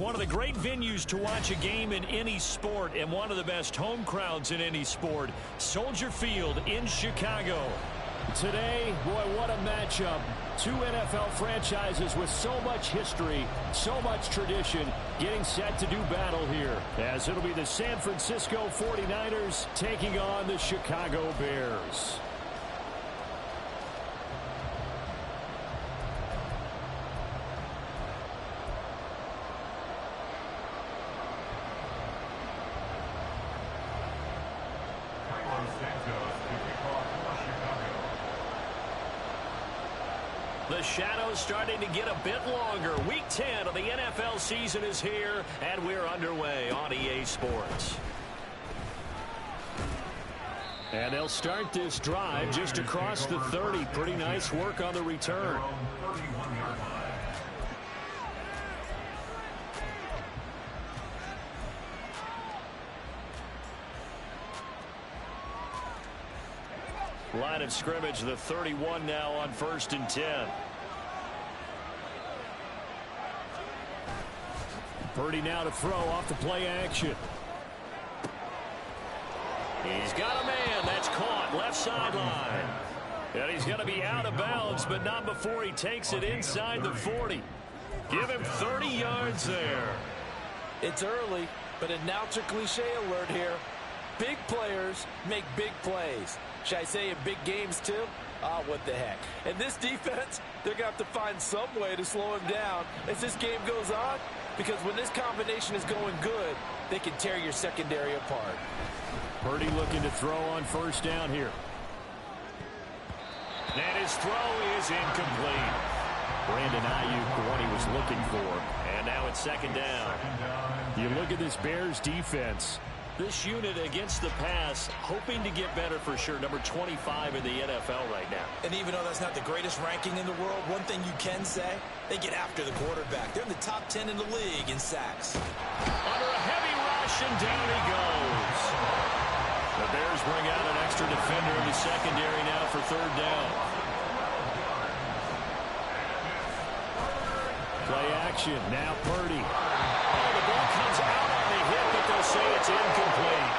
One of the great venues to watch a game in any sport and one of the best home crowds in any sport. Soldier Field in Chicago. Today, boy, what a matchup. Two NFL franchises with so much history, so much tradition, getting set to do battle here. As it'll be the San Francisco 49ers taking on the Chicago Bears. The shadow's starting to get a bit longer. Week 10 of the NFL season is here, and we're underway on EA Sports. And they'll start this drive just across the 30. Pretty nice work on the return. Line of scrimmage, the 31 now on 1st and 10. Purdy now to throw off the play action. He's got a man. That's caught left sideline. And he's going to be out of bounds, but not before he takes it inside the 40. Give him 30 yards there. It's early, but announcer cliche alert here. Big players make big plays. Should I say in big games too? Ah, what the heck. And this defense, they're going to have to find some way to slow him down as this game goes on, because when this combination is going good, they can tear your secondary apart. Purdy looking to throw on 1st down here. And his throw is incomplete. Brandon Ayuk, the one he was looking for. And now it's 2nd down. You look at this Bears defense. This unit against the pass, hoping to get better for sure. Number 25 in the NFL right now. And even though that's not the greatest ranking in the world, one thing you can say, they get after the quarterback. They're in the top 10 in the league in sacks. Under a heavy rush, and down he goes. The Bears bring out an extra defender in the secondary now for 3rd down. Play action. Now Purdy. Oh, the ball comes out on the hit, but they'll say it's incomplete.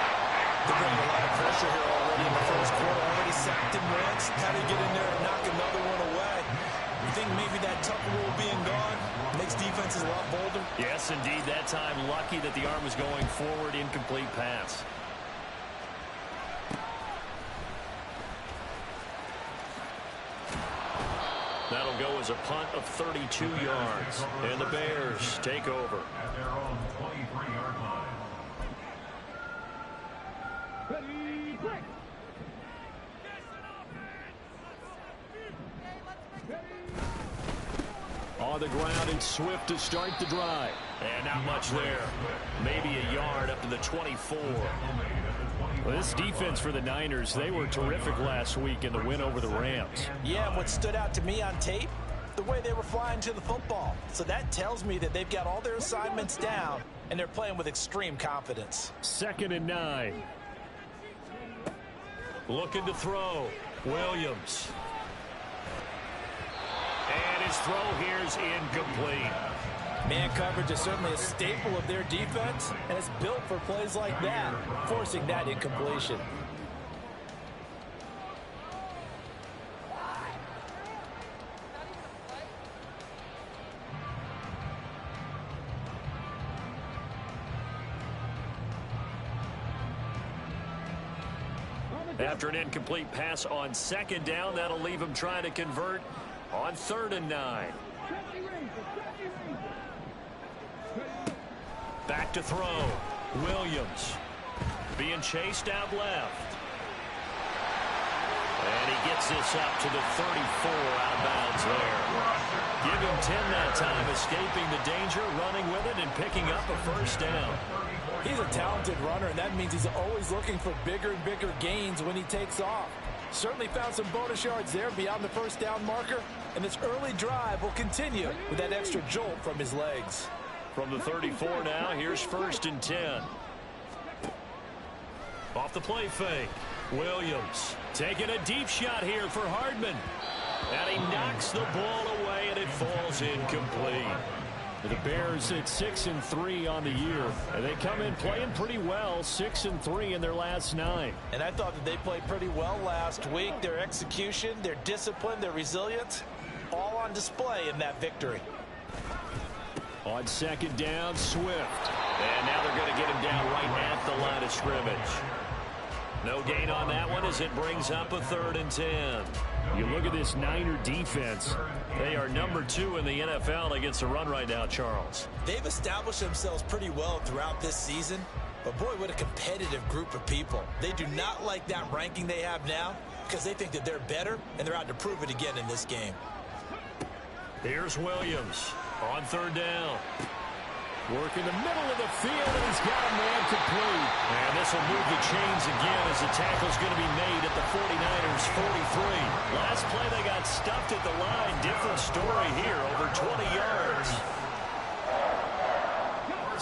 They're bringing a lot of pressure here already in the 1st quarter. Already sacked him once. How do you get in there and knock another one away? You think maybe that tough rule being gone makes defenses a lot bolder? Yes, indeed. That time, lucky that the arm was going forward. Incomplete pass. That'll go as a punt of 32 yards. And the Bears take over. At their own 23-yard line. Ready, break. On the ground and Swift to start the drive. And not much there. Maybe a yard up to the 24. Well, this defense for the Niners, they were terrific last week in the win over the Rams. Yeah, and what stood out to me on tape, the way they were flying to the football. So that tells me that they've got all their assignments down, and they're playing with extreme confidence. 2nd and 9. Looking to throw. Williams. And his throw here's incomplete. Man coverage is certainly a staple of their defense, and it's built for plays like that, forcing that incompletion. After an incomplete pass on 2nd down, that'll leave him trying to convert on 3rd and 9. Back to throw. Williams being chased out left. And he gets this up to the 34, out of bounds there. Give him 10 that time, escaping the danger, running with it, and picking up a 1st down. He's a talented runner, and that means he's always looking for bigger and bigger gains when he takes off. Certainly found some bonus yards there beyond the 1st down marker, and this early drive will continue with that extra jolt from his legs. From the 34 now, here's 1st and 10. Off the play fake. Williams taking a deep shot here for Hardman. And he knocks the ball away, and it falls incomplete. The Bears at 6-3 on the year. And they come in playing pretty well, 6-3 in their last 9. And I thought that they played pretty well last week. Their execution, their discipline, their resilience, all on display in that victory. On second down, Swift. And now they're going to get him down right at the line of scrimmage. No gain on that one as it brings up a 3rd and 10. You look at this Niner defense. They are number 2 in the NFL against the run right now, Charles. They've established themselves pretty well throughout this season. But, boy, what a competitive group of people. They do not like that ranking they have now because they think that they're better, and they're out to prove it again in this game. Here's Williams on 3rd down. Work in the middle of the field, and he's got a man complete. And this will move the chains again as the tackle's going to be made at the 49ers 43. Last play they got stuffed at the line. Different story here, over 20 yards.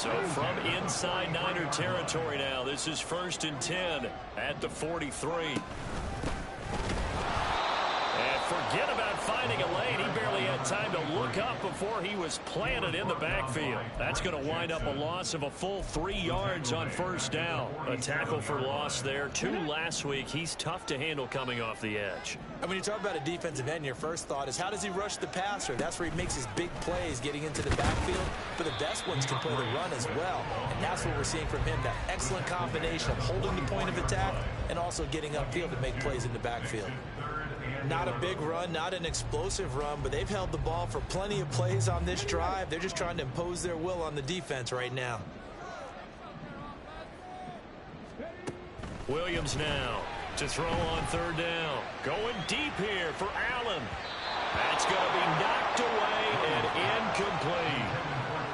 So from inside Niner territory now, this is 1st and 10 at the 43. And forget about finding a lane. He barely had time to look up before he was planted in the backfield. That's going to wind up a loss of a full 3 yards on 1st down. A tackle for loss there. 2 last week. He's tough to handle coming off the edge. And when you talk about a defensive end, your first thought is how does he rush the passer? That's where he makes his big plays getting into the backfield. But the best ones can play the run as well. And that's what we're seeing from him, that excellent combination of holding the point of attack and also getting upfield to make plays in the backfield. Not a big run, not an explosive run, but they've held the ball for plenty of plays on this drive. They're just trying to impose their will on the defense right now. Williams now to throw on 3rd down. Going deep here for Allen. That's going to be knocked away and incomplete.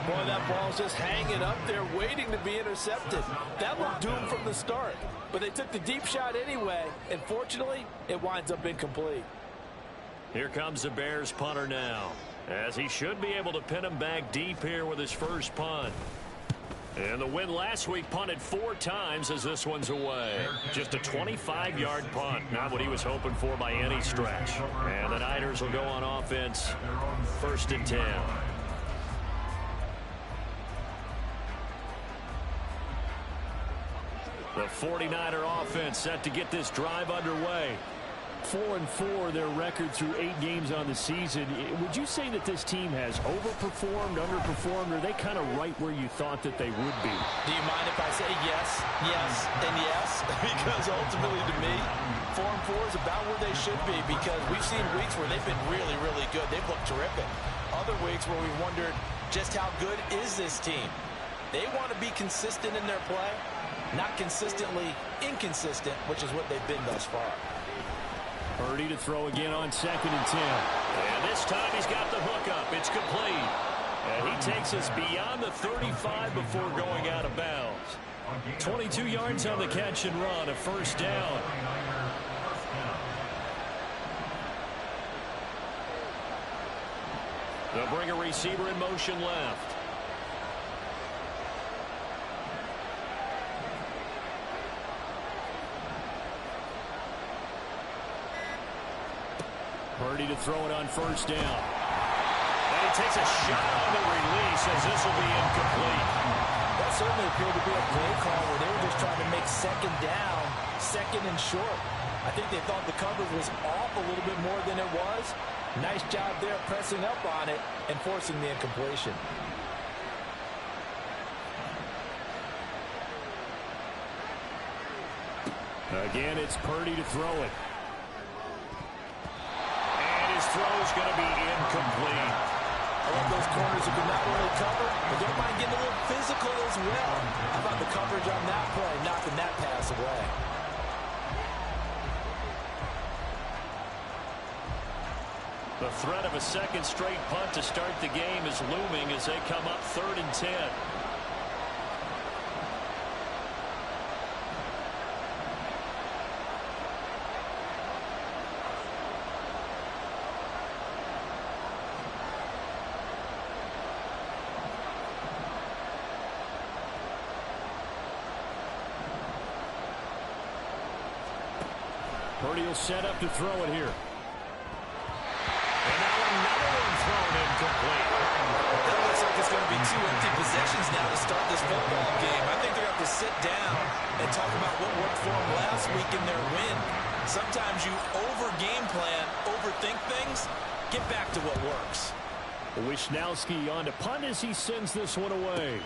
Boy, that ball's just hanging up there waiting to be intercepted. That looked doomed from the start. But they took the deep shot anyway, and fortunately, it winds up incomplete. Here comes the Bears punter now, as he should be able to pin him back deep here with his first punt. And the win last week punted 4 times as this one's away. Just a 25-yard punt, not what he was hoping for by any stretch. And the Niners will go on offense, 1st and 10. The 49er offense set to get this drive underway. 4-4, their record through 8 games on the season. Would you say that this team has overperformed, underperformed, or are they kind of right where you thought that they would be? Do you mind if I say yes, yes, and yes? Because ultimately to me, 4-4 is about where they should be because we've seen weeks where they've been really, really good. They've looked terrific. Other weeks where we wondered just how good is this team. They want to be consistent in their play, not consistently inconsistent, which is what they've been thus far. Purdy to throw again on 2nd and 10. And this time he's got the hookup. It's complete. And he takes us beyond the 35 before going out of bounds. 22 yards on the catch and run, a 1st down. They'll bring a receiver in motion left. Purdy to throw it on 1st down. And he takes a shot on the release as this will be incomplete. That certainly appeared to be a play call where they were just trying to make 2nd down, 2nd and short. I think they thought the coverage was off a little bit more than it was. Nice job there pressing up on it and forcing the incompletion. Again, it's Purdy to throw it. His throw is going to be incomplete. I love those corners who can not only cover, but don't mind getting a little physical as well. How about the coverage on that play, knocking that pass away? The threat of a 2nd straight punt to start the game is looming as they come up 3rd and 10. Purdy will set up to throw it here. And Allen another one thrown incomplete. That looks like it's going to be 2 empty possessions now to start this football game. I think they're going to have to sit down and talk about what worked for them last week in their win. Sometimes you over-game plan, overthink things. Get back to what works. Wishnowski on to punt as he sends this one away.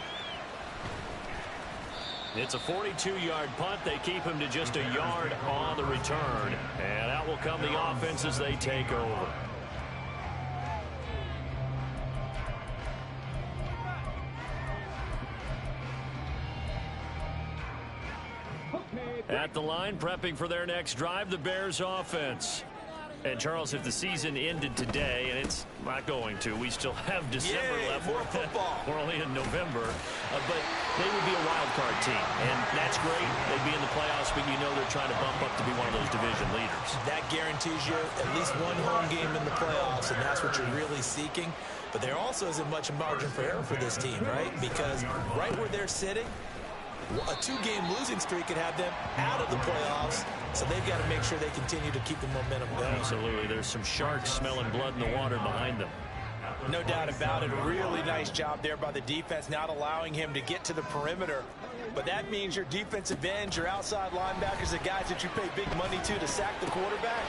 It's a 42-yard punt. They keep him to just a yard on the return. And out will come the offense as they take over. At the line, prepping for their next drive, the Bears offense. And, Charles, if the season ended today, and it's not going to, we still have December left. More football. We're only in November. But they would be a wild card team, and that's great. They'd be in the playoffs, but you know they're trying to bump up to be one of those division leaders. That guarantees you at least one home game in the playoffs, and that's what you're really seeking. But there also isn't much margin for error for this team, right? Because right where they're sitting, a 2-game losing streak could have them out of the playoffs, so they've got to make sure they continue to keep the momentum going. Absolutely. There's some sharks smelling blood in the water behind them. No doubt about it. Really nice job there by the defense, not allowing him to get to the perimeter. But that means your defensive ends, your outside linebackers, the guys that you pay big money to sack the quarterback,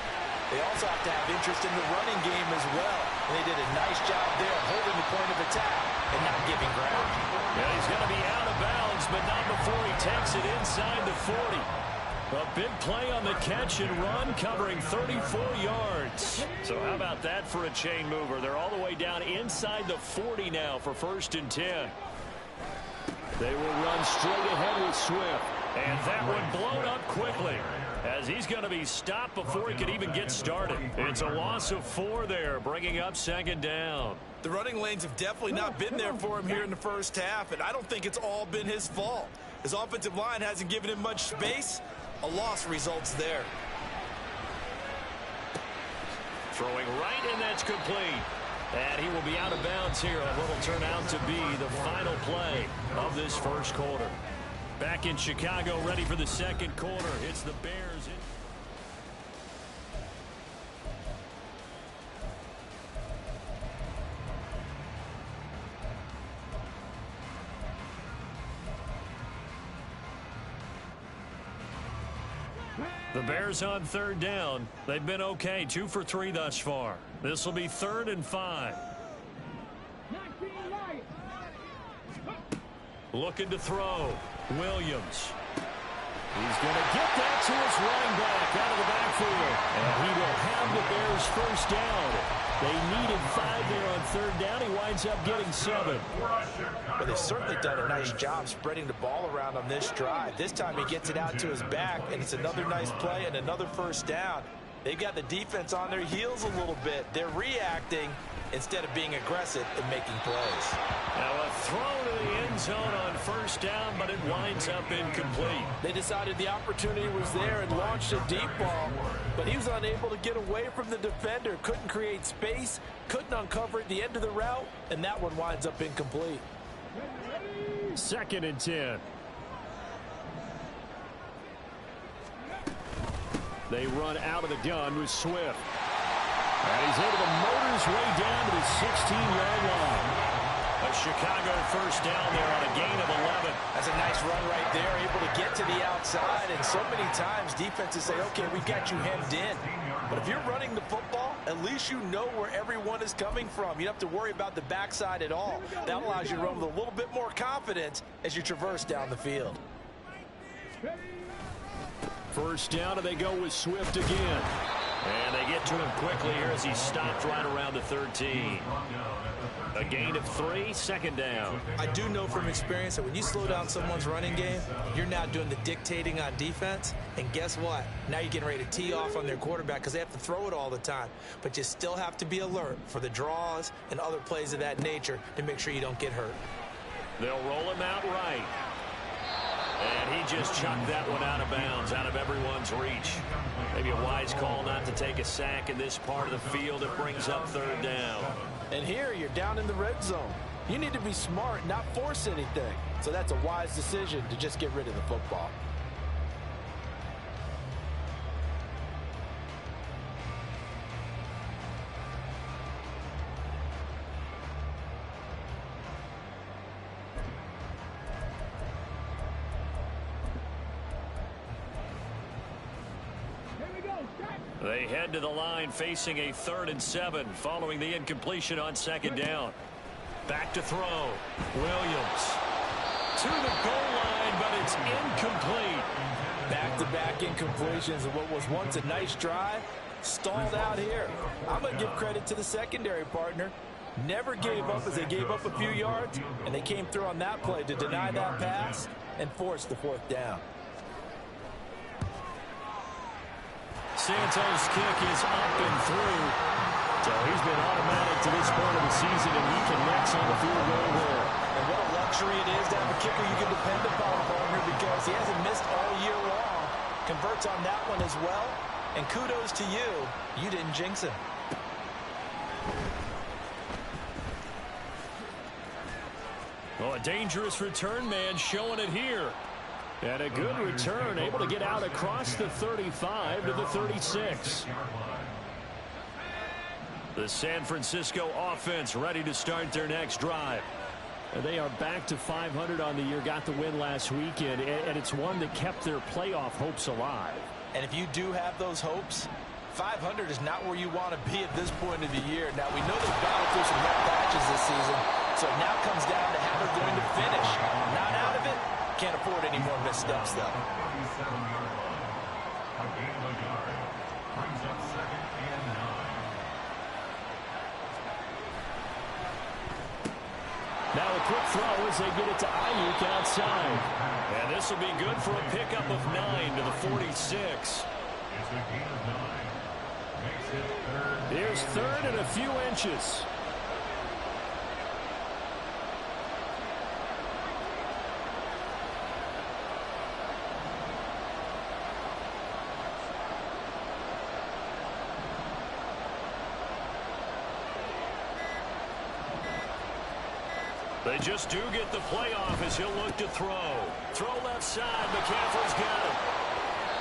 they also have to have interest in the running game as well. And they did a nice job there holding the point of attack and not giving ground. Yeah, he's going to be out of bounds, but not before he takes it inside the 40. A big play on the catch and run, covering 34 yards. So how about that for a chain mover? They're all the way down inside the 40 now for 1st and 10. They will run straight ahead with Swift. And that one blown up quickly, as he's going to be stopped before he could even get started. It's a loss of 4 there, bringing up 2nd down. The running lanes have definitely not been there for him here in the first half, and I don't think it's all been his fault. His offensive line hasn't given him much space. A loss results there. Throwing right, and that's complete. And he will be out of bounds here on what will turn out to be the final play of this first quarter. Back in Chicago, ready for the second quarter. It's the Bears. The Bears on 3rd down. They've been okay, 2 for 3 thus far. This will be 3rd and 5. Looking to throw. Williams. He's going to get that to his running back out of the backfield. And he will have the Bears 1st down. They needed 5 there on 3rd down. He winds up getting 7. But they've certainly done a nice job spreading the ball around on this drive. This time he gets it out to his back, and it's another nice play and another 1st down. They've got the defense on their heels a little bit. They're reacting instead of being aggressive and making plays. Now a throw to the end zone on 1st down, but it winds up incomplete. They decided the opportunity was there and launched a deep ball, but he was unable to get away from the defender, couldn't create space, couldn't uncover at the end of the route, and that one winds up incomplete. 2nd and 10. They run out of the gun with Swift. And he's able to motor his way down to the 16-yard line. A Chicago 1st down there on a gain of 11. That's a nice run right there, able to get to the outside. And so many times defenses say, okay, we've got you hemmed in. But if you're running the football, at least you know where everyone is coming from. You don't have to worry about the backside at all. That allows you to run with a little bit more confidence as you traverse down the field. 1st down, and they go with Swift again. And they get to him quickly here as he stopped right around the 13. A gain of 3, 2nd down. I do know from experience that when you slow down someone's running game, you're now doing the dictating on defense. And guess what? Now you're getting ready to tee off on their quarterback because they have to throw it all the time. But you still have to be alert for the draws and other plays of that nature to make sure you don't get hurt. They'll roll him out right. And he just chucked that one out of bounds, out of everyone's reach. Maybe a wise call not to take a sack in this part of the field. It brings up 3rd down. And here you're down in the red zone. You need to be smart, not force anything. So that's a wise decision to just get rid of the football. They head to the line facing a 3rd and 7 following the incompletion on 2nd down. Back to throw. Williams to the goal line, but it's incomplete. Back-to-back incompletions of what was once a nice drive. Stalled out here. I'm going to give credit to the secondary partner. Never gave up as they gave up a few yards, and they came through on that play to deny that pass and force the 4th down. Santos' kick is up and through. So he's been automatic to this point of the season, and he connects on the field goal there. And what a luxury it is to have a kicker you can depend upon, partner, because he hasn't missed all year long. Converts on that one as well. And kudos to you. You didn't jinx him. Oh, a dangerous return man showing it here. And a good return, able to get out across the 35 to the 36. The San Francisco offense ready to start their next drive. And they are back to 500 on the year, got the win last weekend, and it's one that kept their playoff hopes alive. And if you do have those hopes, 500 is not where you want to be at this point of the year. Now, we know they've battled through some rough patches this season, so it now comes down to how they're going to finish. Not out of it. Can't afford any more missteps, though. Now a quick throw as they get it to Ayuk outside. And this will be good for a pickup of 9 to the 46. Here's 3rd and a few inches. They just do get the playoff as he'll look to throw. Throw left side. McCaffrey's got him.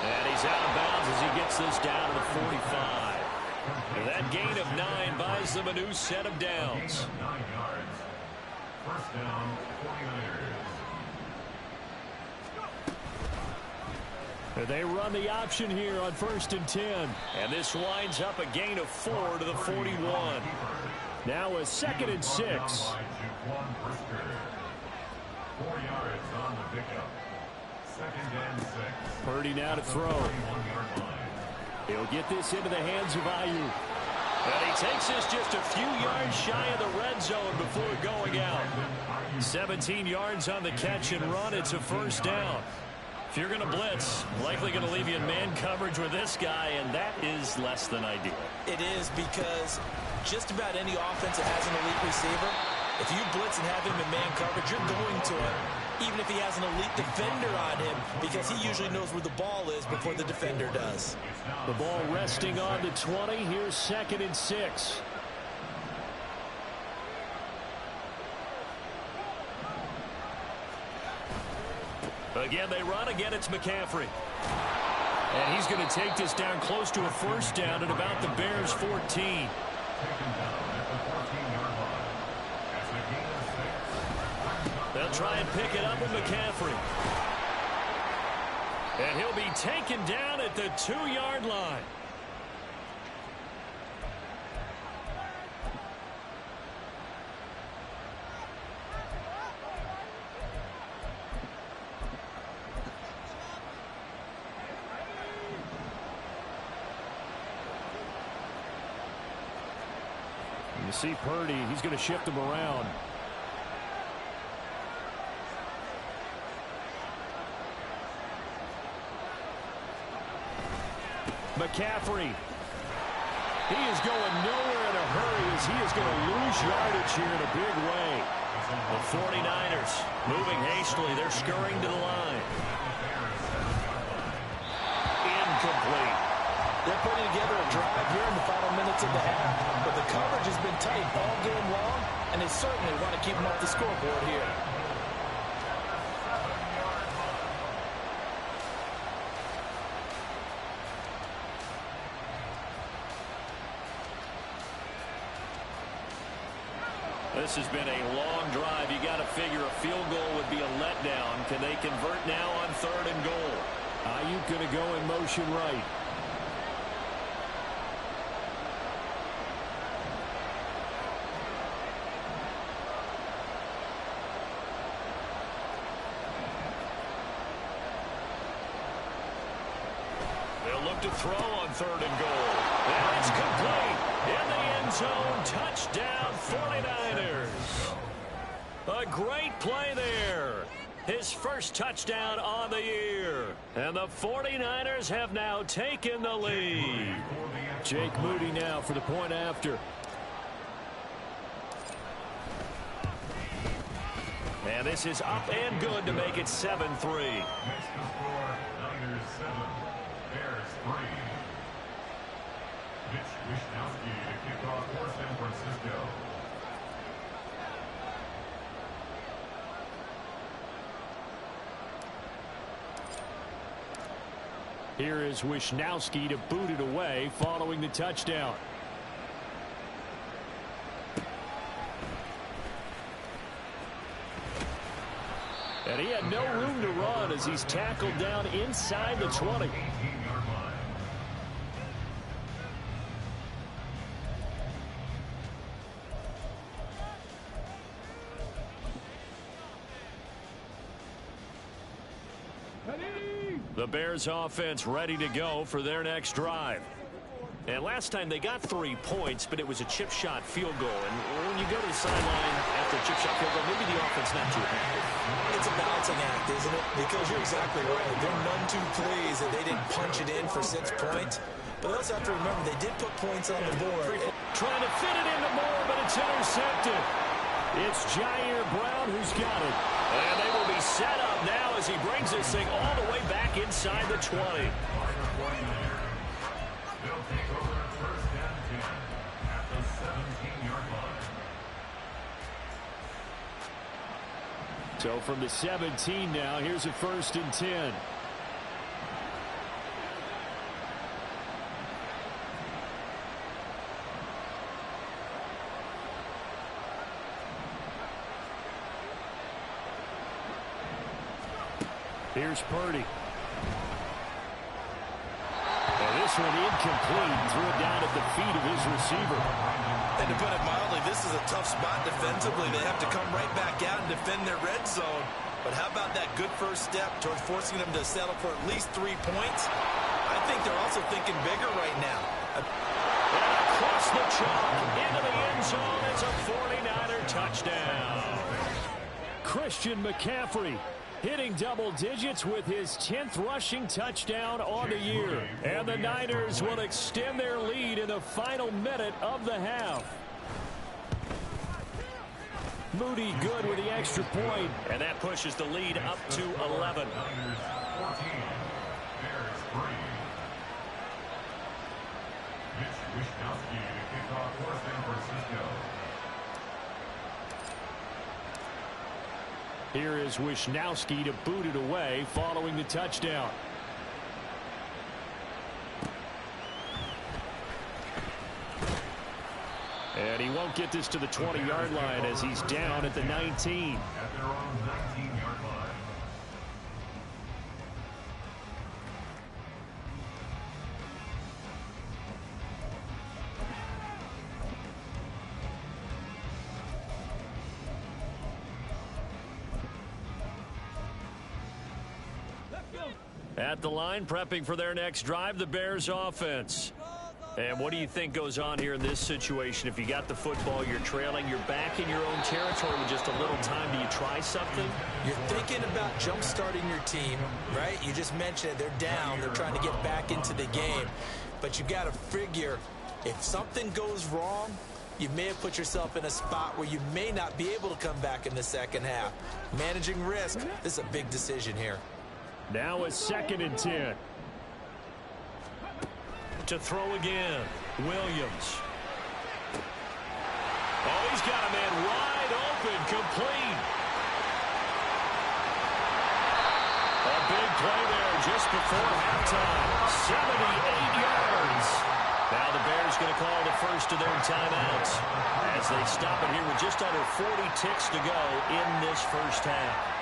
And he's out of bounds as he gets this down to the 45. And that gain of 9 buys them a new set of downs. 9 yards. First down, 49ers. They run the option here on 1st and 10. And this winds up a gain of 4 to the 41. Now a 2nd and 6. 4 yards on the pickup. 2nd and 6. Purdy now to throw. He'll get this into the hands of Ayuk. And he takes this just a few yards shy of the red zone before going out. 17 yards on the catch and run. It's a 1st down. If you're going to blitz, likely going to leave you in man coverage with this guy, and that is less than ideal. It is, because just about any offense that has an elite receiver, if you blitz and have him in man coverage, you're going to him, even if he has an elite defender on him, because he usually knows where the ball is before the defender does. The ball resting on the 20. Here's 2nd and 6. Again, they run. Again, it's McCaffrey. And he's going to take this down close to a 1st down at about the Bears' 14. They'll try and pick it up with McCaffrey. And he'll be taken down at the 2-yard line. You see Purdy, he's going to shift him around. McCaffrey. He is going nowhere in a hurry as he is going to lose yardage here in a big way. The 49ers moving hastily. They're scurrying to the line. Incomplete. They're putting together a drive here in the final minutes of the half, but the coverage has been tight all game long, and they certainly want to keep them off the scoreboard here. This has been a long drive. You got to figure a field goal would be a letdown. Can they convert now on 3rd and goal? Ayuk going to go in motion right. move to throw on 3rd and goal. And it's complete. In the end zone, touchdown 49ers. A great play there. His first touchdown on the year. And the 49ers have now taken the lead. Jake Moody now for the point after. And this is up and good to make it 7-3. Next to score, Niners 7, Bears 3. Mitch Wishnowsky to kick off for San Francisco. Here is Wishnowsky to boot it away following the touchdown. And he had no room to run as he's tackled down inside the 20. 18-yard line. The Bears offense ready to go for their next drive. And last time they got 3 points, but it was a chip shot field goal. And when you go to the sideline after a chip shot field goal, maybe the offense not too happy. It's a balancing act, isn't it? Because you're exactly right. There are none too pleased that they didn't punch it in for 6 points. But they also have to remember they did put points on the board. Trying to fit it into Moore, but it's intercepted. It's Jair Brown who's got it. And they will be set up now as he brings this thing all the way back inside the 20. They'll take over at 1st and 10 at the 17-yard line. So from the 17 now, here's a 1st and 10. Here's Purdy. And this one incomplete. Threw it down at the feet of his receiver. And to put it mildly, this is a tough spot defensively. They have to come right back out and defend their red zone. But how about that good first step towards forcing them to settle for at least 3 points? I think they're also thinking bigger right now. And across the chalk into the end zone. It's a 49er touchdown. Christian McCaffrey hitting double digits with his 10th rushing touchdown on the year. And the Niners will extend their lead in the final minute of the half. Moody good with the extra point. And that pushes the lead up to 11. Niners 14, Bears 3. Mitch Wishnowsky to kick off for San Francisco. Here is Wishnowsky to boot it away following the touchdown. And he won't get this to the 20-yard line as he's down at the 19. At their own 19-yard line. At the line, prepping for their next drive, the Bears offense. And what do you think goes on here in this situation? If you got the football, you're trailing, you're back in your own territory with just a little time. Do you try something? You're thinking about jump-starting your team, right? You just mentioned it. They're down. They're trying to get back into the game. But you've got to figure if something goes wrong, you may have put yourself in a spot where you may not be able to come back in the second half. Managing risk, this is a big decision here. Now a 2nd and 10. To throw again, Williams. Oh, he's got a man wide open, complete. A big play there just before halftime. 78 yards. Now the Bears going to call the first of their timeouts as they stop it here with just under 40 ticks to go in this first half.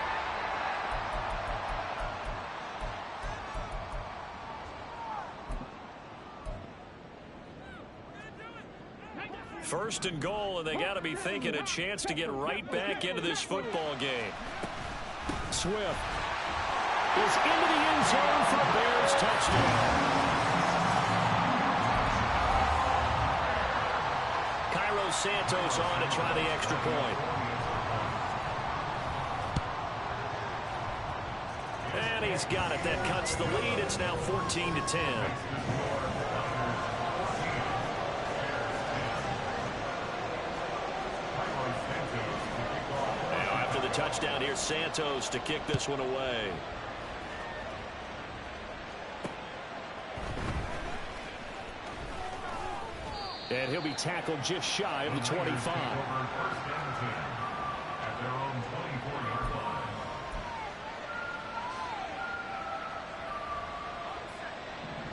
First and goal, and they got to be thinking a chance to get right back into this football game. Swift is into the end zone for a Bears touchdown. Santos on to try the extra point. And he's got it. That cuts the lead. It's now 14-10. Now after the touchdown, here's Santos to kick this one away. And he'll be tackled just shy of the 25.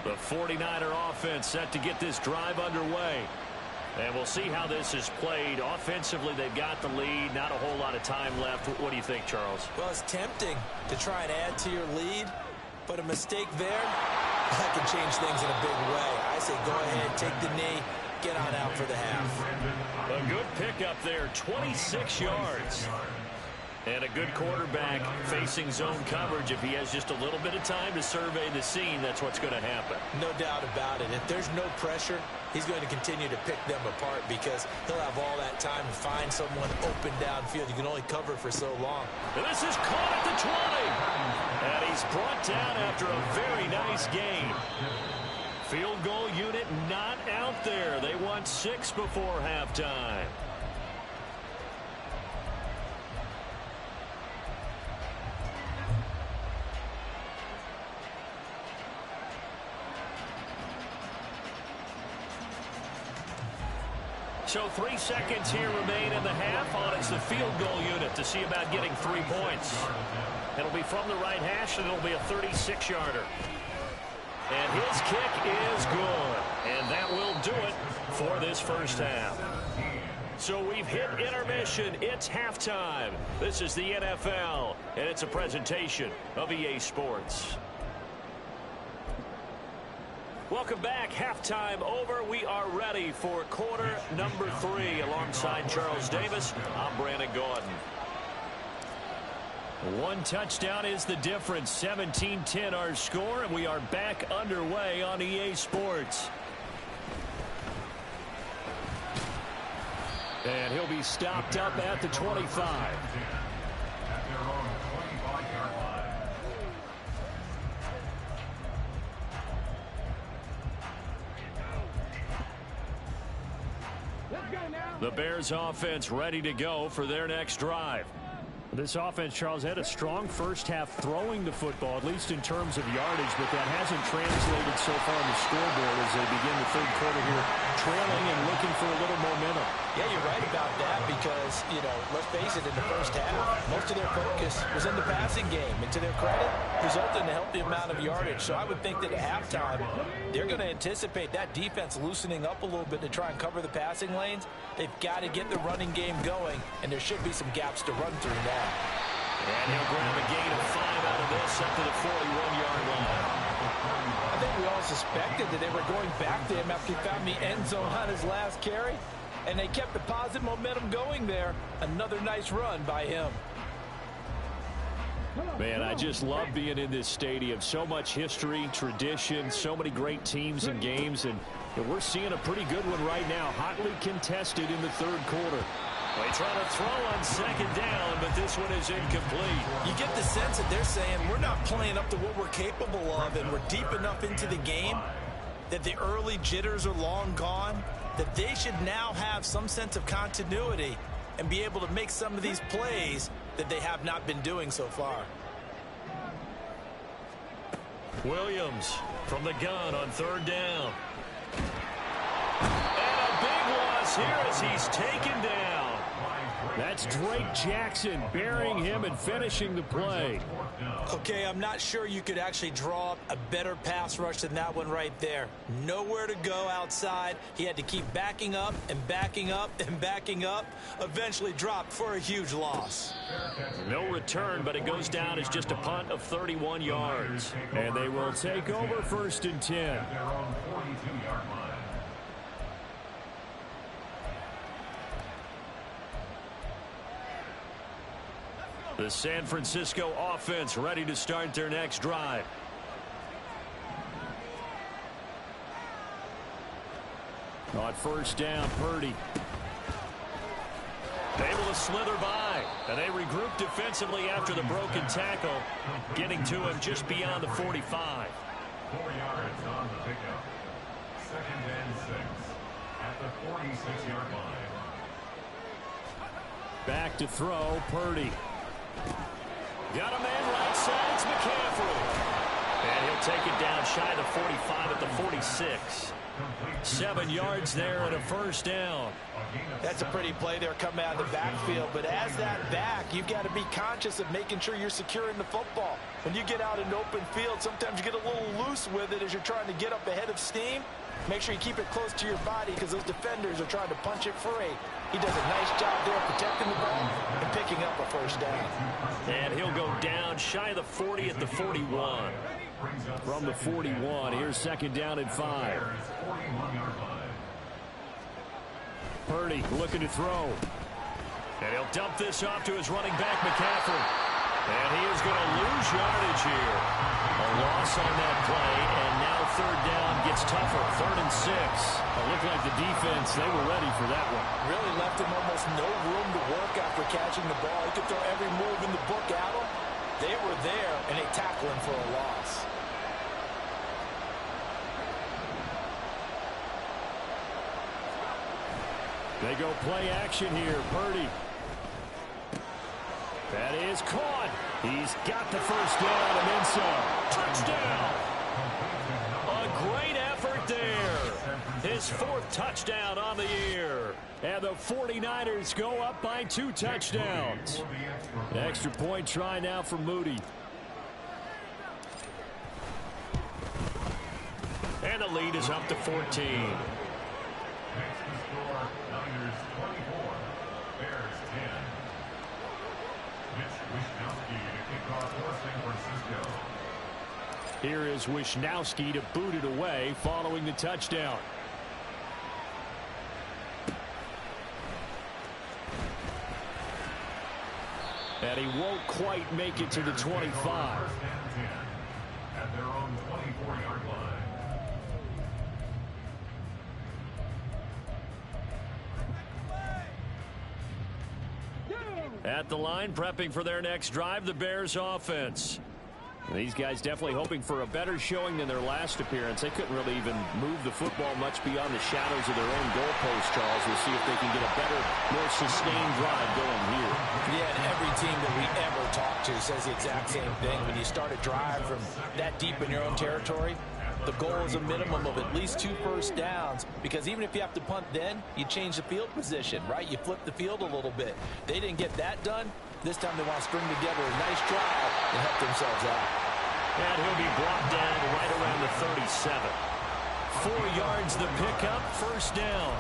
The 49er offense set to get this drive underway. And we'll see how this is played. Offensively, they've got the lead. Not a whole lot of time left. What do you think, Charles? Well, it's tempting to try and add to your lead, but a mistake there, that can change things in a big way. I say go ahead, take the knee, get on out for the half. A good pickup there, 26 yards. And a good quarterback facing zone coverage. If he has just a little bit of time to survey the scene, that's what's going to happen. No doubt about it. If there's no pressure, he's going to continue to pick them apart because he'll have all that time to find someone open downfield. You can only cover for so long. And this is caught at the 20. And he's brought down after a very nice game. Field goal unit not out there. They won 6 before halftime. So 3 seconds here remain in the half. On it's the field goal unit to see about getting 3 points. It'll be from the right hash, and it'll be a 36-yarder. And his kick is good. And that will do it for this first half. So we've hit intermission. It's halftime. This is the NFL, and it's a presentation of EA Sports. Welcome back. Halftime over. We are ready for quarter number 3. Alongside Charles Davis, I'm Brandon Gordon. One touchdown is the difference. 17-10 our score, and we are back underway on EA Sports. And he'll be stopped up at the 25. The Bears offense ready to go for their next drive. This offense, Charles, had a strong first half throwing the football, at least in terms of yardage, but that hasn't translated so far on the scoreboard as they begin the third quarter here, trailing and looking for a little momentum. Yeah, you're right about that because, let's face it, in the first half, most of their focus was in the passing game. And to their credit, resulted in a healthy amount of yardage. So I would think that at halftime, they're going to anticipate that defense loosening up a little bit to try and cover the passing lanes. They've got to get the running game going, and there should be some gaps to run through now. And he'll grab a gain of 5 out of this up to the 41-yard line. I think we all suspected that they were going back to him after he found the end zone on his last carry. And they kept the positive momentum going there. Another nice run by him. Man, I just love being in this stadium. So much history, tradition, so many great teams and games. And we're seeing a pretty good one right now. Hotly contested in the third quarter. They try to throw on second down, but this one is incomplete. You get the sense that they're saying we're not playing up to what we're capable of, and we're deep enough into the game that the early jitters are long gone, that they should now have some sense of continuity and be able to make some of these plays that they have not been doing so far. Williams from the gun on third down. And a big loss here as he's taken down. That's Drake Jackson burying him and finishing the play. Okay, I'm not sure you could actually draw up a better pass rush than that one right there. Nowhere to go outside. He had to keep backing up and backing up and backing up. Eventually dropped for a huge loss. No return, but it goes down as just a punt of 31 yards. And they will take over 1st and 10. The San Francisco offense ready to start their next drive. On first down, Purdy. Able to slither by. And they regroup defensively after the broken tackle, getting to him just beyond the 45. 4 yards on the pickup. 2nd and 6 at the 46-yard line. Back to throw, Purdy. Got a man right side. It's McCaffrey. And he'll take it down shy of the 45 at the 46. 7 yards there and a first down. That's a pretty play there coming out of the backfield. But as that back, you've got to be conscious of making sure you're securing the football. When you get out in open field, sometimes you get a little loose with it as you're trying to get up ahead of steam. Make sure you keep it close to your body because those defenders are trying to punch it free. He does a nice job there protecting the ball and picking up a first down. And he'll go down shy of the 40 at the 41. From the 41, here's 2nd down and 5. Purdy looking to throw. And he'll dump this off to his running back, McCaffrey. And he is going to lose yardage here. A loss on that play, and now 3rd down gets tougher. 3rd and 6. It looked like the defense, they were ready for that one. Really left him almost no room to work after catching the ball. He could throw every move in the book at him. They were there, and they tackled him for a loss. They go play action here. Purdy. That is caught. He's got the first down and then some. Touchdown! A great effort there. His 4th touchdown on the year. And the 49ers go up by 2 touchdowns. Extra point try now for Moody. And the lead is up to 14. Next to score, Niners 24, Bears 10. Mitch Wishnowsky to kick off for San Francisco. Here is Wishnowsky to boot it away following the touchdown. And he won't quite make it to the 25. 1st and 10 at their own 24-yard line. At the line, prepping for their next drive, the Bears offense. These guys definitely hoping for a better showing than their last appearance. They couldn't really even move the football much beyond the shadows of their own goalpost, Charles. We'll see if they can get a better, more sustained drive going here. Yeah, and every team that we ever talk to says the exact same thing. When you start a drive from that deep in your own territory, the goal is a minimum of at least 2 first downs, because even if you have to punt then, you change the field position, right? You flip the field a little bit. They didn't get that done. This time they want to string together a nice drive and help themselves out. And he'll be brought down right around the 37. 4 yards the pickup, first down.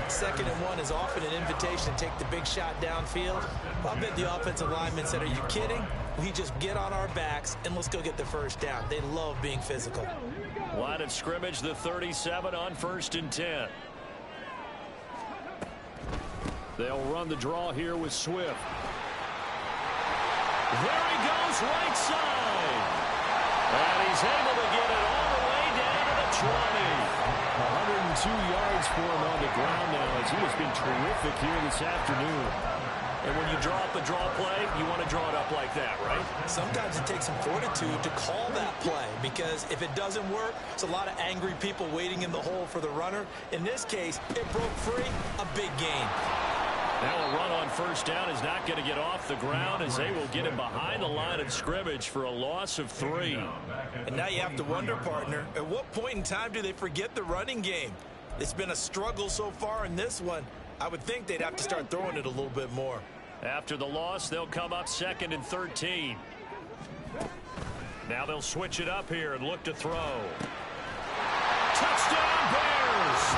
2nd and 1 is often an invitation to take the big shot downfield. I bet the offensive lineman said, are you kidding? We just get on our backs and let's go get the first down. They love being physical. Line of scrimmage, the 37 on 1st and 10. They'll run the draw here with Swift. There he goes, right side. And he's able to get it all the way down to the 20. 102 yards for him on the ground now, as he has been terrific here this afternoon. And when you draw up a draw play, you want to draw it up like that, right? Sometimes it takes some fortitude to call that play, because if it doesn't work, it's a lot of angry people waiting in the hole for the runner. In this case, it broke free, a big gain. Now a run on first down is not going to get off the ground, as they will get him behind the line of scrimmage for a loss of 3. And now you have to wonder, partner, at what point in time do they forget the running game? It's been a struggle so far in this one. I would think they'd have to start throwing it a little bit more. After the loss, they'll come up 2nd and 13. Now they'll switch it up here and look to throw. Touchdown, Bears!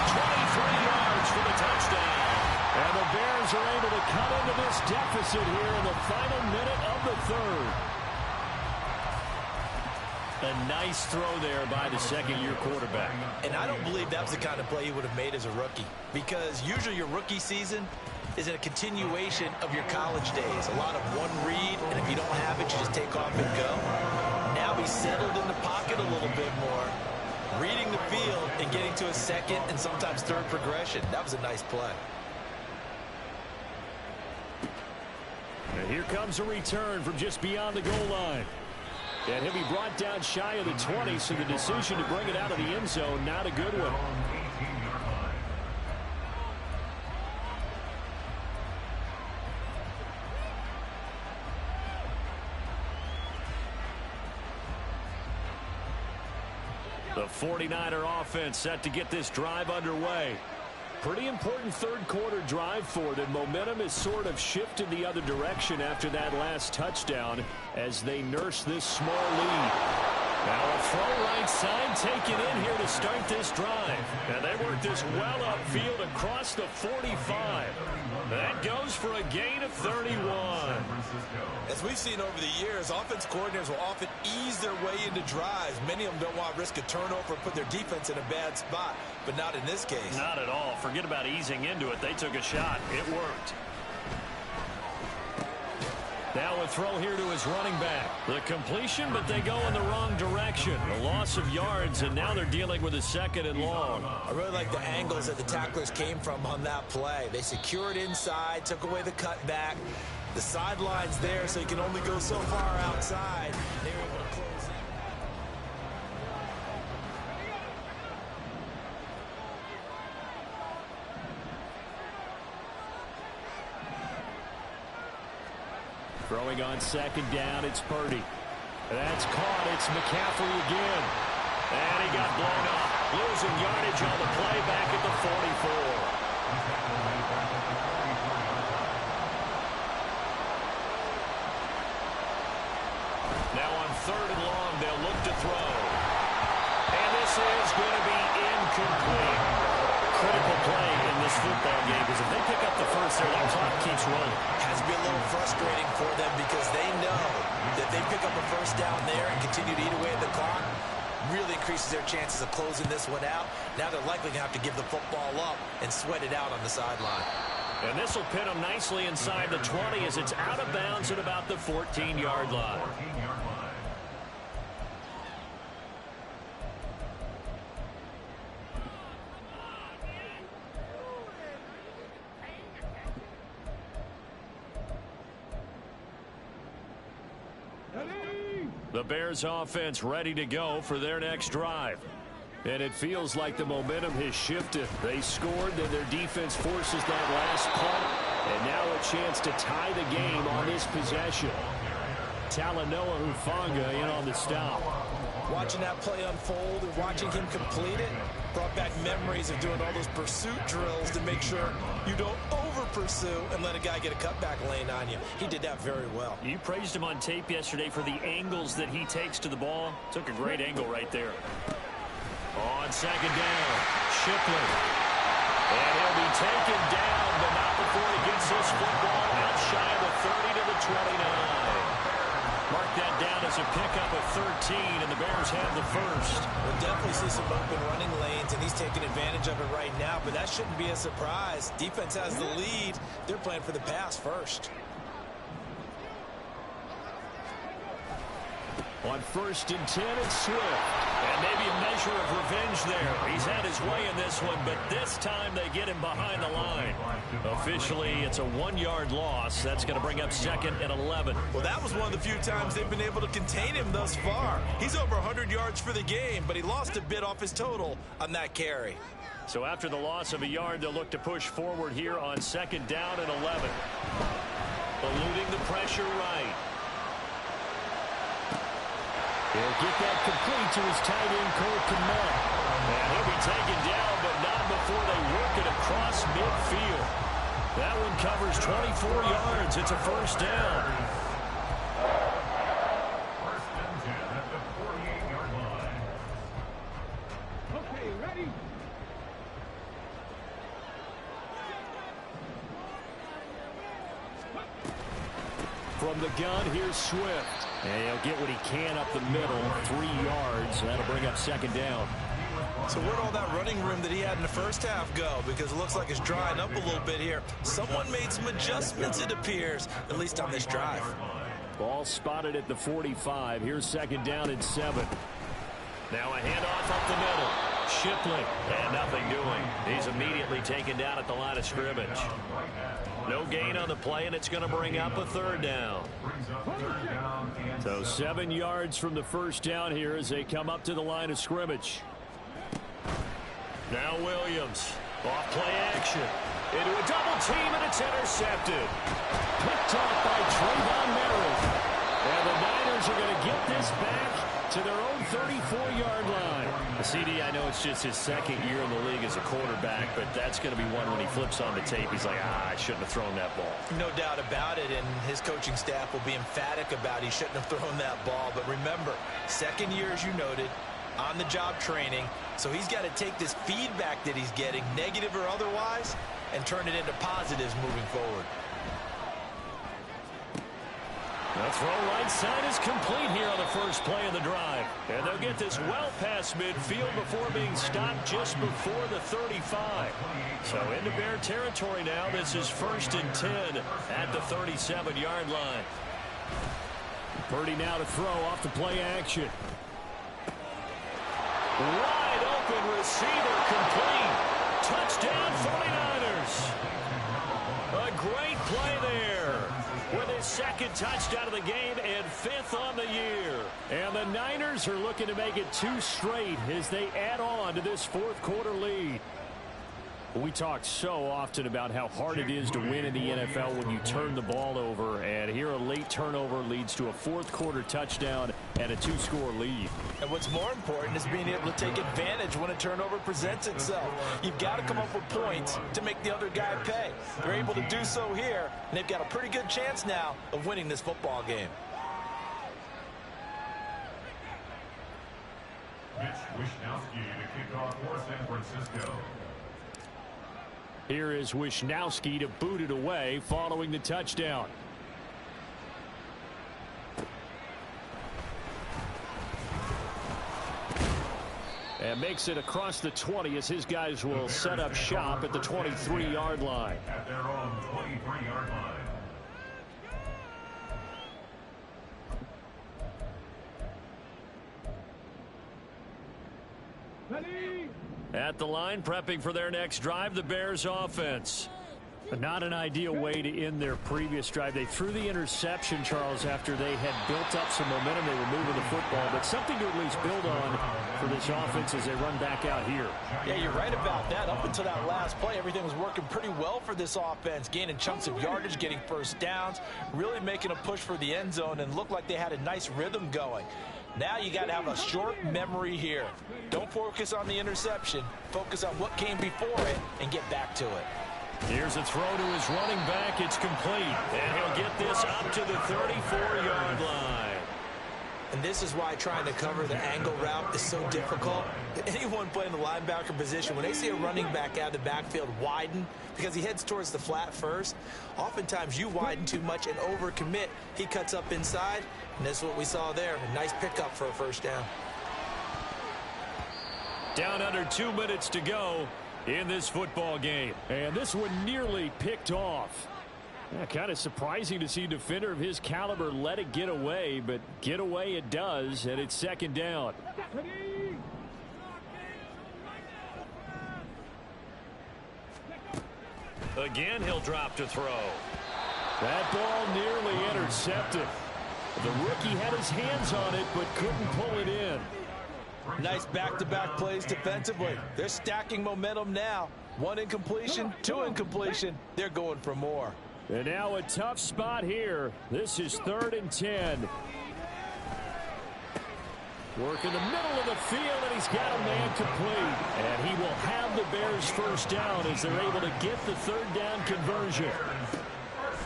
23 yards for the touchdown. And the Bears are able to cut into this deficit here in the final minute of the 3rd. A nice throw there by the 2nd-year quarterback. And I don't believe that was the kind of play he would have made as a rookie, because usually your rookie season is a continuation of your college days. A lot of one read, and if you don't have it, you just take off and go. Now he's settled in the pocket a little bit more, reading the field and getting to a 2nd and sometimes 3rd progression. That was a nice play. And here comes a return from just beyond the goal line. And he'll be brought down shy of the 20, so the decision to bring it out of the end zone, not a good one. The 49er offense set to get this drive underway. Pretty important third quarter drive for them. Momentum has sort of shifted the other direction after that last touchdown as they nurse this small lead. Now a throw right side taken in here to start this drive. And they work this well upfield across the 45. That goes for a gain of 31. As we've seen over the years, offense coordinators will often ease their way into drives. Many of them don't want to risk a turnover and put their defense in a bad spot, but not in this case. Not at all. Forget about easing into it. They took a shot. It worked. Now a throw here to his running back. The completion, but they go in the wrong direction. A loss of yards, and now they're dealing with a second and long. I really like the angles that the tacklers came from on that play. They secured inside, took away the cutback. The sideline's there, so you can only go so far outside. They were able to close in. Throwing on second down, it's Purdy. That's caught. It's McCaffrey again. And he got blown up. Losing yardage on the play back at the 44. Now on third and long, they'll look to throw. And this is going to be incomplete. Critical play in this football game because if they pick up the first there, that clock keeps rolling. Has to be a little frustrating for them because they know that they pick up a first down there and continue to eat away at the clock. Really increases their chances of closing this one out. Now they're likely going to have to give the football up and sweat it out on the sideline. And this will pin them nicely inside the 20 as it's out of bounds at about the 14-yard line. The Bears offense ready to go for their next drive. And it feels like the momentum has shifted. They scored, then their defense forces that last punt. And now a chance to tie the game on this possession. Talanoa Hufanga in on the stop. Watching that play unfold and watching him complete it brought back memories of doing all those pursuit drills to make sure you don't over-pursue and let a guy get a cutback lane on you. He did that very well. You praised him on tape yesterday for the angles that he takes to the ball. Took a great angle right there. On second down, Shipley. And he'll be taken down, but not before he gets this football out shy of the 30 to the 29. Mark that down as a pickup of 13, and the Bears have the first. We'll definitely see some open running lanes, and he's taking advantage of it right now, but that shouldn't be a surprise. Defense has the lead. They're playing for the pass first. On first and 10, it's Swift. And maybe a measure of revenge there. He's had his way in this one, but this time they get him behind the line. Officially, it's a 1-yard loss. That's going to bring up second and 11. Well, that was one of the few times they've been able to contain him thus far. He's over 100 yards for the game, but he lost a bit off his total on that carry. So after the loss of a yard, they'll look to push forward here on second down and 11. Eluding the pressure right. He'll get that complete to his tight end, Cole Kmet. And he'll be taken down, but not before they work it across midfield. That one covers 24 yards. It's a first down. First and 10 at the 48-yard line. Okay, ready? From the gun, here's Swift. And he'll get what he can up the middle, 3 yards. That'll bring up second down. So where'd all that running room that he had in the first half go? Because it looks like it's drying up a little bit here. Someone made some adjustments, it appears, at least on this drive. Ball spotted at the 45. Here's second down and 7. Now a handoff up the middle. Shipley. And nothing doing. He's immediately taken down at the line of scrimmage. No gain on the play, and it's going to bring up a third down. So 7 yards from the first down here as they come up to the line of scrimmage. Now Williams. Off play action. Into a double team, and it's intercepted. Picked off by Trayvon Merritt. And the Niners are going to get this back to their own 34-yard line. The CD, I know it's just his second year in the league as a quarterback, but that's going to be one when he flips on the tape. He's like, I shouldn't have thrown that ball. No doubt about it, and his coaching staff will be emphatic about he shouldn't have thrown that ball. But remember, second year, as you noted, on-the-job training. So he's got to take this feedback that he's getting, negative or otherwise, and turn it into positives moving forward. The throw right side is complete here on the first play of the drive. And they'll get this well past midfield before being stopped just before the 35. So into Bear territory now. This is 1st and 10 at the 37-yard line. Purdy now to throw off the play action. Wide open receiver complete. Touchdown 49ers. A great play there. With his second touchdown of the game and 5th on the year. And the Niners are looking to make it 2 straight as they add on to this 4th quarter lead. We talk so often about how hard it is to win in the NFL when you turn the ball over. And here a late turnover leads to a 4th quarter touchdown and a 2-score lead. And what's more important is being able to take advantage when a turnover presents itself. You've got to come up with points to make the other guy pay. They're able to do so here, and they've got a pretty good chance now of winning this football game. Mitch Wishnowsky to kick off for San Francisco. Here is Wishnowsky to boot it away following the touchdown. And makes it across the 20 as his guys will set up shop at the 23-yard line. At their own 23-yard line. At the line, prepping for their next drive, the Bears offense. Not an ideal way to end their previous drive. They threw the interception, Charles, after they had built up some momentum. They were moving the football, but something to at least build on for this offense as they run back out here. Yeah, you're right about that. Up until that last play, everything was working pretty well for this offense, gaining chunks of yardage, getting first downs, really making a push for the end zone, and looked like they had a nice rhythm going. Now you got to have a short memory here. Don't focus on the interception. Focus on what came before it and get back to it. Here's a throw to his running back. It's complete. And he'll get this up to the 34-yard line. And this is why trying to cover the angle route is so difficult. Anyone playing the linebacker position, when they see a running back out of the backfield widen, because he heads towards the flat first, oftentimes you widen too much and overcommit. He cuts up inside, and that's what we saw there. A nice pickup for a first down. Down under 2 minutes to go in this football game. And this one nearly picked off. Yeah, kind of surprising to see a defender of his caliber let it get away, but get away it does, and it's 2nd down. Again, he'll drop to throw. That ball nearly intercepted. The rookie had his hands on it, but couldn't pull it in. Nice back-to-back plays defensively. They're stacking momentum now. 1 incompletion, 2 incompletion. They're going for more. And now a tough spot here. This is 3rd and 10. Work in the middle of the field, and he's got a man complete. And he will have the Bears first down as they're able to get the 3rd down conversion.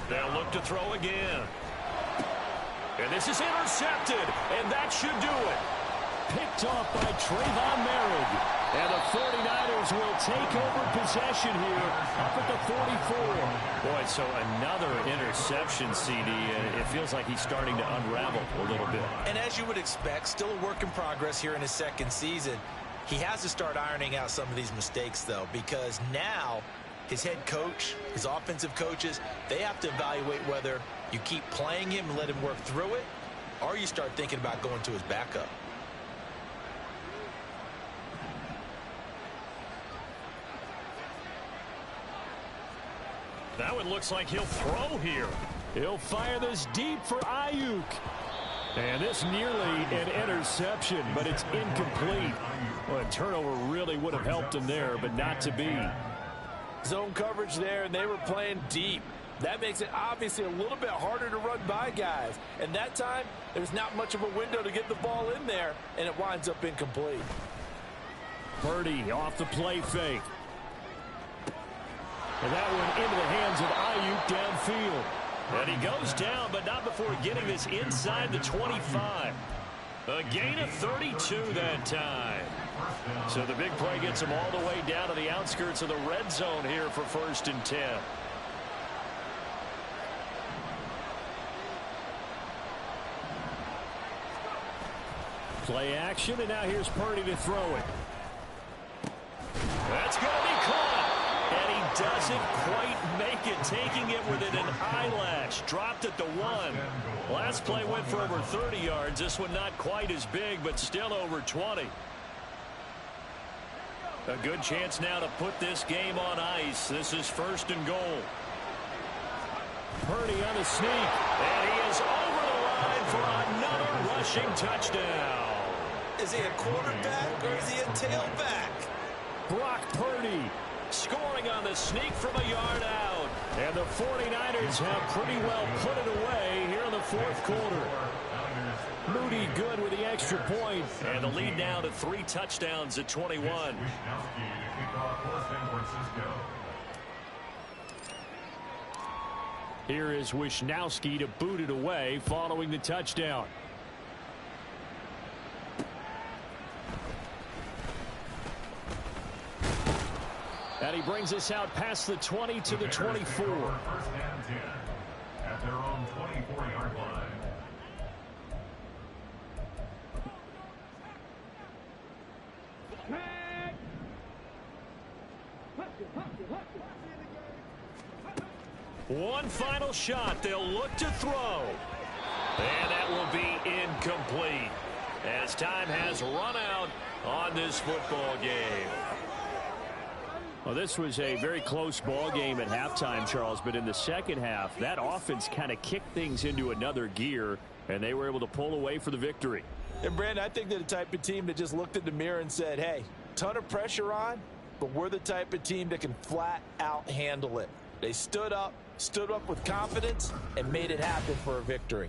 They'll look to throw again. And this is intercepted, and that should do it. Picked off by Trayvon Merritt. And the 49ers will take over possession here up at the 44. Boy, so another interception, CD. And it feels like he's starting to unravel a little bit. And as you would expect, still a work in progress here in his 2nd season. He has to start ironing out some of these mistakes, though, because now his head coach, his offensive coaches, they have to evaluate whether you keep playing him and let him work through it, or you start thinking about going to his backup. That one looks like he'll throw here. He'll fire this deep for Ayuk. And this nearly an interception, but it's incomplete. Well, a turnover really would have helped him there, but not to be. Zone coverage there, and they were playing deep. That makes it obviously a little bit harder to run by guys. And that time, there's not much of a window to get the ball in there, and it winds up incomplete. Purdy off the play fake. And that one into the hands of Ayuk downfield. And he goes down, but not before getting this inside the 25. A gain of 32 that time. So the big play gets him all the way down to the outskirts of the red zone here for 1st and 10. Play action, and now here's Purdy to throw it. That's going to be caught. And he doesn't quite make it, taking it within an eyelash. Dropped at the 1. Last play went for over 30 yards. This one not quite as big, but still over 20. A good chance now to put this game on ice. This is 1st and goal. Purdy on the sneak. And he is over the line for another rushing touchdown. Is he a quarterback or is he a tailback? Brock Purdy scoring on the sneak from a yard out. And the 49ers have pretty well put it away here in the 4th quarter. Moody good with the extra point. And the lead now to 3 touchdowns at 21. Here is Wishnowski to boot it away following the touchdown. And he brings us out past the 20 to the 24. 1st and 10 at their own 24-yard line. One final shot. They'll look to throw. And that will be incomplete as time has run out on this football game. Well, this was a very close ball game at halftime, Charles, but in the second half, that offense kind of kicked things into another gear, and they were able to pull away for the victory. And, Brandon, I think they're the type of team that just looked in the mirror and said, hey, ton of pressure on, but we're the type of team that can flat out handle it. They stood up with confidence, and made it happen for a victory.